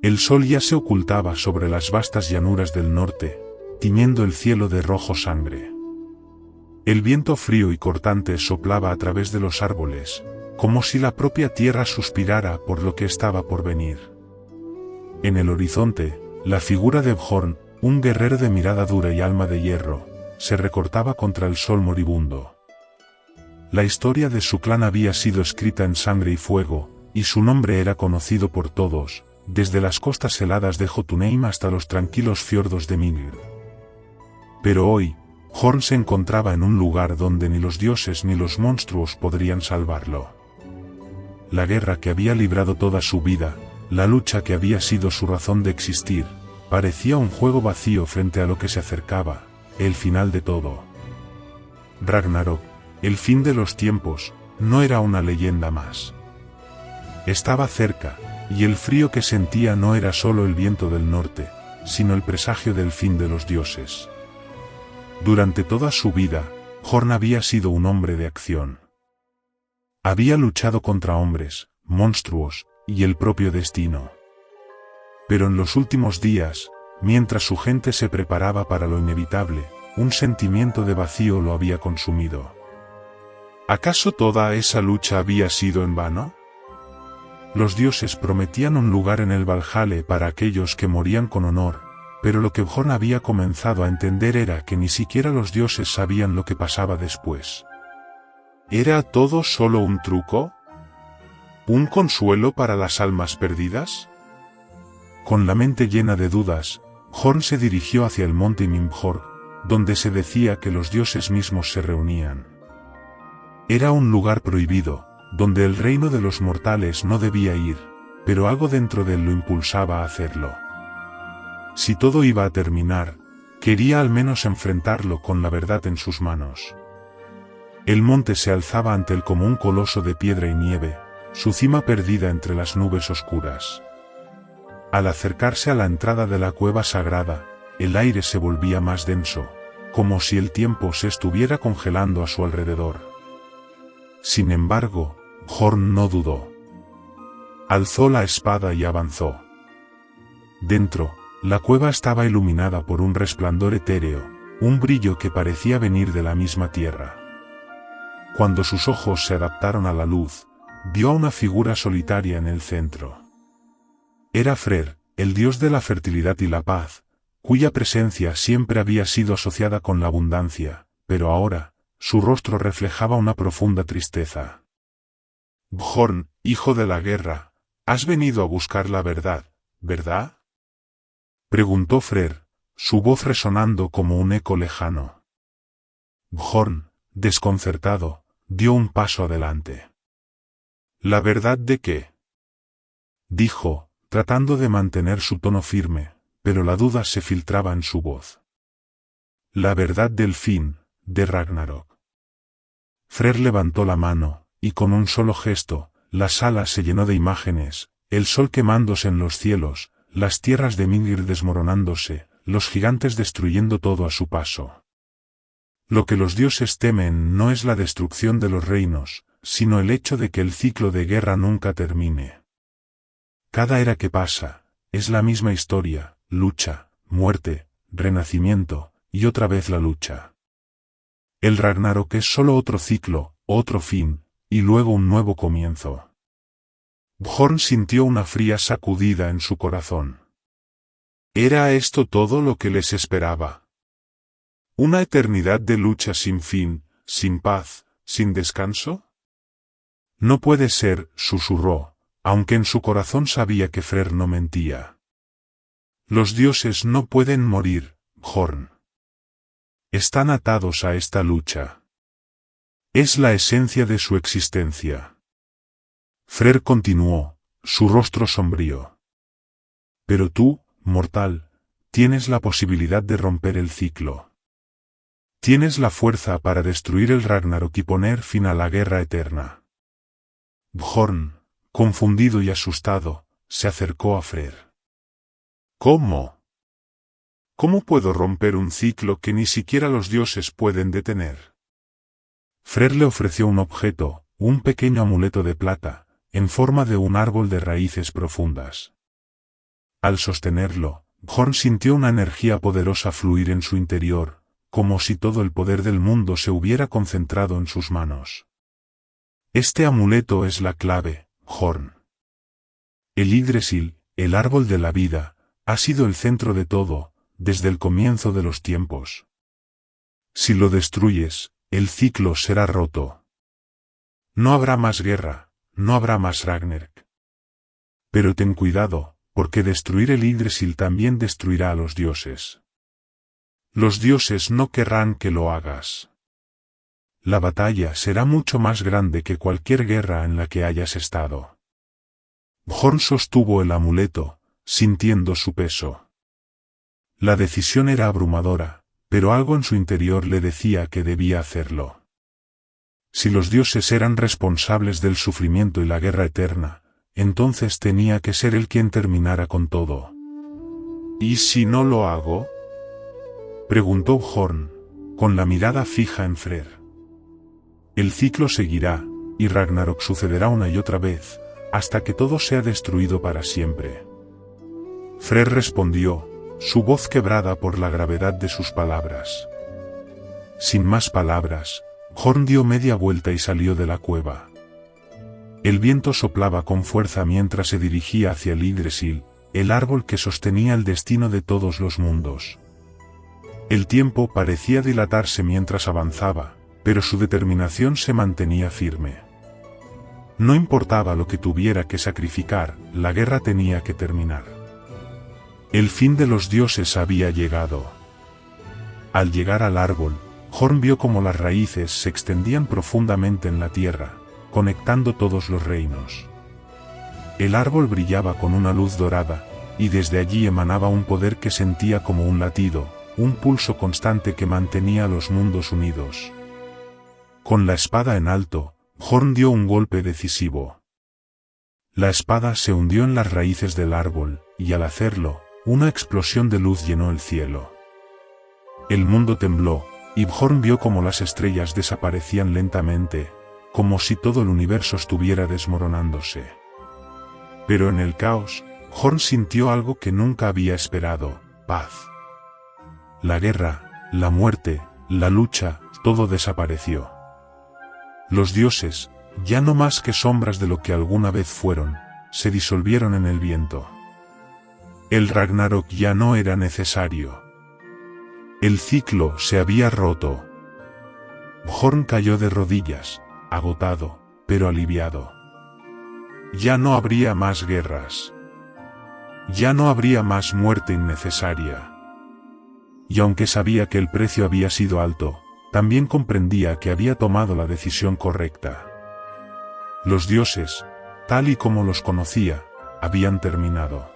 El sol ya se ocultaba sobre las vastas llanuras del norte, tiñendo el cielo de rojo sangre. El viento frío y cortante soplaba a través de los árboles, como si la propia tierra suspirara por lo que estaba por venir. En el horizonte, la figura de Bjorn, un guerrero de mirada dura y alma de hierro, se recortaba contra el sol moribundo. La historia de su clan había sido escrita en sangre y fuego, y su nombre era conocido por todos, desde las costas heladas de Jotunheim hasta los tranquilos fiordos de Mingir. Pero hoy, Bjorn se encontraba en un lugar donde ni los dioses ni los monstruos podrían salvarlo. La guerra que había librado toda su vida, la lucha que había sido su razón de existir, parecía un juego vacío frente a lo que se acercaba, el final de todo. Ragnarok, el fin de los tiempos, no era una leyenda más. Estaba cerca, y el frío que sentía no era solo el viento del norte, sino el presagio del fin de los dioses. Durante toda su vida, Bjorn había sido un hombre de acción. Había luchado contra hombres, monstruos, y el propio destino. Pero en los últimos días, mientras su gente se preparaba para lo inevitable, un sentimiento de vacío lo había consumido. ¿Acaso toda esa lucha había sido en vano? Los dioses prometían un lugar en el Valhalla para aquellos que morían con honor, pero lo que Bjorn había comenzado a entender era que ni siquiera los dioses sabían lo que pasaba después. ¿Era todo solo un truco? ¿Un consuelo para las almas perdidas? Con la mente llena de dudas, Bjorn se dirigió hacia el monte Mimjord, donde se decía que los dioses mismos se reunían. Era un lugar prohibido, donde el reino de los mortales no debía ir, pero algo dentro de él lo impulsaba a hacerlo. Si todo iba a terminar, quería al menos enfrentarlo con la verdad en sus manos. El monte se alzaba ante él como un coloso de piedra y nieve, su cima perdida entre las nubes oscuras. Al acercarse a la entrada de la cueva sagrada, el aire se volvía más denso, como si el tiempo se estuviera congelando a su alrededor. Sin embargo, Bjorn no dudó. Alzó la espada y avanzó. Dentro, la cueva estaba iluminada por un resplandor etéreo, un brillo que parecía venir de la misma tierra. Cuando sus ojos se adaptaron a la luz, vio a una figura solitaria en el centro. Era Freyr, el dios de la fertilidad y la paz, cuya presencia siempre había sido asociada con la abundancia, pero ahora, su rostro reflejaba una profunda tristeza. Bjorn, hijo de la guerra, has venido a buscar la verdad, ¿verdad? Preguntó Freyr, su voz resonando como un eco lejano. Bjorn, desconcertado, dio un paso adelante. ¿La verdad de qué? Dijo, tratando de mantener su tono firme, pero la duda se filtraba en su voz. La verdad del fin, de Ragnarok. Freyr levantó la mano, y con un solo gesto, la sala se llenó de imágenes, el sol quemándose en los cielos, las tierras de Mingir desmoronándose, los gigantes destruyendo todo a su paso. Lo que los dioses temen no es la destrucción de los reinos, sino el hecho de que el ciclo de guerra nunca termine. Cada era que pasa, es la misma historia, lucha, muerte, renacimiento, y otra vez la lucha. El Ragnarok es solo otro ciclo, otro fin, y luego un nuevo comienzo. Bjorn sintió una fría sacudida en su corazón. ¿Era esto todo lo que les esperaba? ¿Una eternidad de lucha sin fin, sin paz, sin descanso? No puede ser, susurró, aunque en su corazón sabía que Freyr no mentía. Los dioses no pueden morir, Bjorn. Están atados a esta lucha. Es la esencia de su existencia. Freyr continuó, su rostro sombrío. Pero tú, mortal, tienes la posibilidad de romper el ciclo. Tienes la fuerza para destruir el Ragnarok y poner fin a la guerra eterna. Bjorn, confundido y asustado, se acercó a Freyr. ¿Cómo? ¿Cómo puedo romper un ciclo que ni siquiera los dioses pueden detener? Freyr le ofreció un objeto, un pequeño amuleto de plata, en forma de un árbol de raíces profundas. Al sostenerlo, Bjorn sintió una energía poderosa fluir en su interior, como si todo el poder del mundo se hubiera concentrado en sus manos. Este amuleto es la clave, Bjorn. El Yggdrasil, el árbol de la vida, ha sido el centro de todo, desde el comienzo de los tiempos. Si lo destruyes, el ciclo será roto. No habrá más guerra, no habrá más Ragnarök. Pero ten cuidado, porque destruir el Yggdrasil también destruirá a los dioses. Los dioses no querrán que lo hagas. La batalla será mucho más grande que cualquier guerra en la que hayas estado. Bjorn sostuvo el amuleto, sintiendo su peso. La decisión era abrumadora, pero algo en su interior le decía que debía hacerlo. Si los dioses eran responsables del sufrimiento y la guerra eterna, entonces tenía que ser él quien terminara con todo. ¿Y si no lo hago?, preguntó Bjorn, con la mirada fija en Freyr. El ciclo seguirá, y Ragnarok sucederá una y otra vez, hasta que todo sea destruido para siempre. Freyr respondió, su voz quebrada por la gravedad de sus palabras. Sin más palabras, Bjorn dio media vuelta y salió de la cueva. El viento soplaba con fuerza mientras se dirigía hacia el Yggdrasil, el árbol que sostenía el destino de todos los mundos. El tiempo parecía dilatarse mientras avanzaba, pero su determinación se mantenía firme. No importaba lo que tuviera que sacrificar, la guerra tenía que terminar. El fin de los dioses había llegado. Al llegar al árbol, Bjorn vio cómo las raíces se extendían profundamente en la tierra, conectando todos los reinos. El árbol brillaba con una luz dorada, y desde allí emanaba un poder que sentía como un latido, un pulso constante que mantenía a los mundos unidos. Con la espada en alto, Bjorn dio un golpe decisivo. La espada se hundió en las raíces del árbol, y al hacerlo, una explosión de luz llenó el cielo. El mundo tembló, y Bjorn vio cómo las estrellas desaparecían lentamente, como si todo el universo estuviera desmoronándose. Pero en el caos, Bjorn sintió algo que nunca había esperado: paz. La guerra, la muerte, la lucha, todo desapareció. Los dioses, ya no más que sombras de lo que alguna vez fueron, se disolvieron en el viento. El Ragnarok ya no era necesario. El ciclo se había roto. Bjorn cayó de rodillas, agotado, pero aliviado. Ya no habría más guerras. Ya no habría más muerte innecesaria. Y aunque sabía que el precio había sido alto, también comprendía que había tomado la decisión correcta. Los dioses, tal y como los conocía, habían terminado.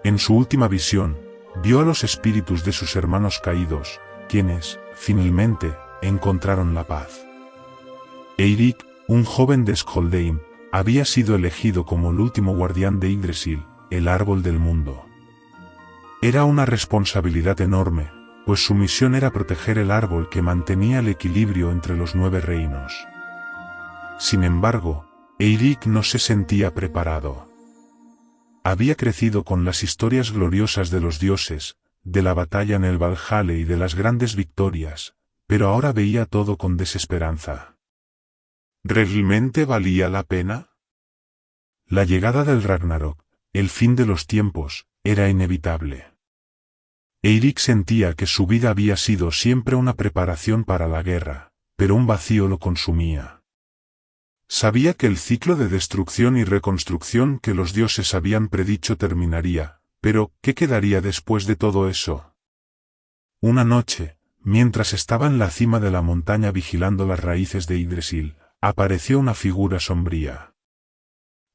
En su última visión, vio a los espíritus de sus hermanos caídos, quienes, finalmente, encontraron la paz. Eirik, un joven de Skjoldheim, había sido elegido como el último guardián de Yggdrasil, el árbol del mundo. Era una responsabilidad enorme, pues su misión era proteger el árbol que mantenía el equilibrio entre los 9 reinos. Sin embargo, Eirik no se sentía preparado. Había crecido con las historias gloriosas de los dioses, de la batalla en el Valhalla y de las grandes victorias, pero ahora veía todo con desesperanza. ¿Realmente valía la pena? La llegada del Ragnarok, el fin de los tiempos, era inevitable. Eirik sentía que su vida había sido siempre una preparación para la guerra, pero un vacío lo consumía. Sabía que el ciclo de destrucción y reconstrucción que los dioses habían predicho terminaría, pero ¿qué quedaría después de todo eso? Una noche, mientras estaba en la cima de la montaña vigilando las raíces de Yggdrasil, apareció una figura sombría.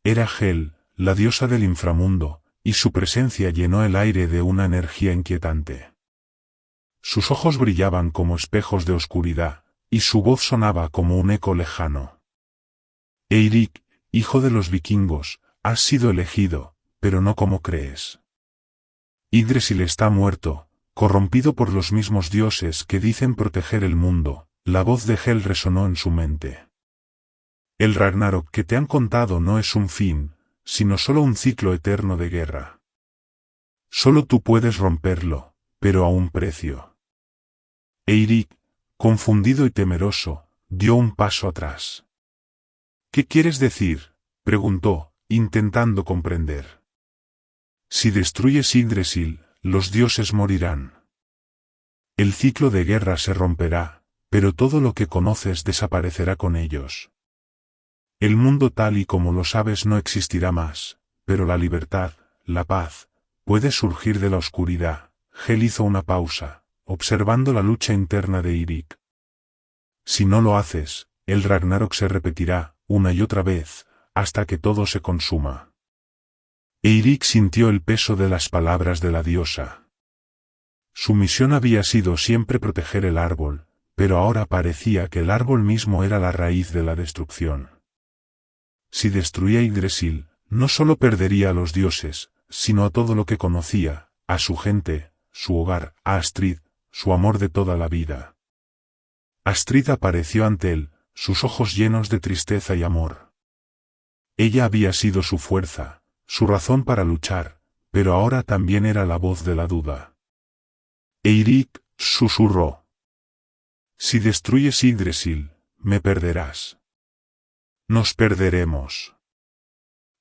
Era Hel, la diosa del inframundo, y su presencia llenó el aire de una energía inquietante. Sus ojos brillaban como espejos de oscuridad, y su voz sonaba como un eco lejano. Eirik, hijo de los vikingos, has sido elegido, pero no como crees. Yggdrasil está muerto, corrompido por los mismos dioses que dicen proteger el mundo. La voz de Hel resonó en su mente. El Ragnarok que te han contado no es un fin, sino solo un ciclo eterno de guerra. Solo tú puedes romperlo, pero a un precio. Eirik, confundido y temeroso, dio un paso atrás. ¿Qué quieres decir?, preguntó, intentando comprender. Si destruyes Yggdrasil, los dioses morirán. El ciclo de guerra se romperá, pero todo lo que conoces desaparecerá con ellos. El mundo tal y como lo sabes no existirá más, pero la libertad, la paz, puede surgir de la oscuridad. Hel hizo una pausa, observando la lucha interna de Eirik. Si no lo haces, el Ragnarok se repetirá, una y otra vez, hasta que todo se consuma. Eirik sintió el peso de las palabras de la diosa. Su misión había sido siempre proteger el árbol, pero ahora parecía que el árbol mismo era la raíz de la destrucción. Si destruía Yggdrasil, no solo perdería a los dioses, sino a todo lo que conocía, a su gente, su hogar, a Astrid, su amor de toda la vida. Astrid apareció ante él, sus ojos llenos de tristeza y amor. Ella había sido su fuerza, su razón para luchar, pero ahora también era la voz de la duda. Eirik susurró. Si destruyes Yggdrasil, me perderás. Nos perderemos.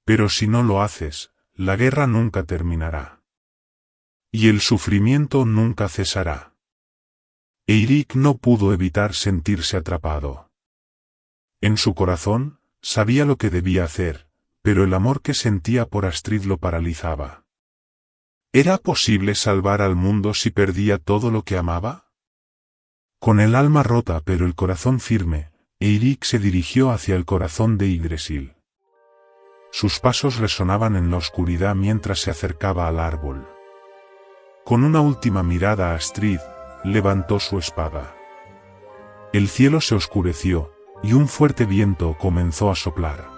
Pero si no lo haces, la guerra nunca terminará. Y el sufrimiento nunca cesará. Eirik no pudo evitar sentirse atrapado. En su corazón, sabía lo que debía hacer, pero el amor que sentía por Astrid lo paralizaba. ¿Era posible salvar al mundo si perdía todo lo que amaba? Con el alma rota pero el corazón firme, Eirik se dirigió hacia el corazón de Yggdrasil. Sus pasos resonaban en la oscuridad mientras se acercaba al árbol. Con una última mirada a Astrid, levantó su espada. El cielo se oscureció, y un fuerte viento comenzó a soplar.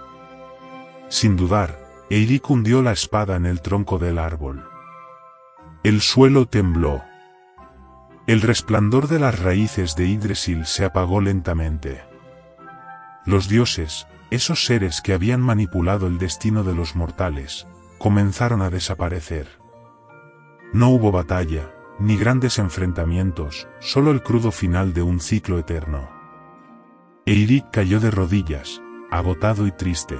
Sin dudar, Eirik hundió la espada en el tronco del árbol. El suelo tembló. El resplandor de las raíces de Yggdrasil se apagó lentamente. Los dioses, esos seres que habían manipulado el destino de los mortales, comenzaron a desaparecer. No hubo batalla, ni grandes enfrentamientos, solo el crudo final de un ciclo eterno. Eirik cayó de rodillas, agotado y triste.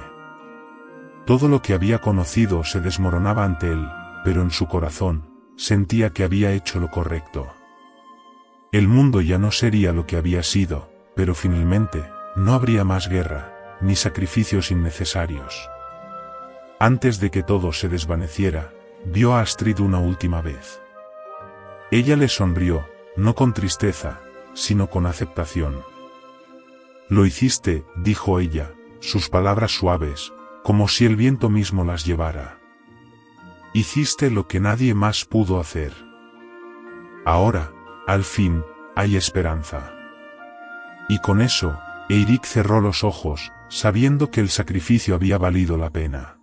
Todo lo que había conocido se desmoronaba ante él, pero en su corazón, sentía que había hecho lo correcto. El mundo ya no sería lo que había sido, pero finalmente, no habría más guerra, ni sacrificios innecesarios. Antes de que todo se desvaneciera, vio a Astrid una última vez. Ella le sonrió, no con tristeza, sino con aceptación. Lo hiciste, dijo ella, sus palabras suaves, como si el viento mismo las llevara. Hiciste lo que nadie más pudo hacer. Ahora, al fin, hay esperanza. Y con eso, Eirik cerró los ojos, sabiendo que el sacrificio había valido la pena.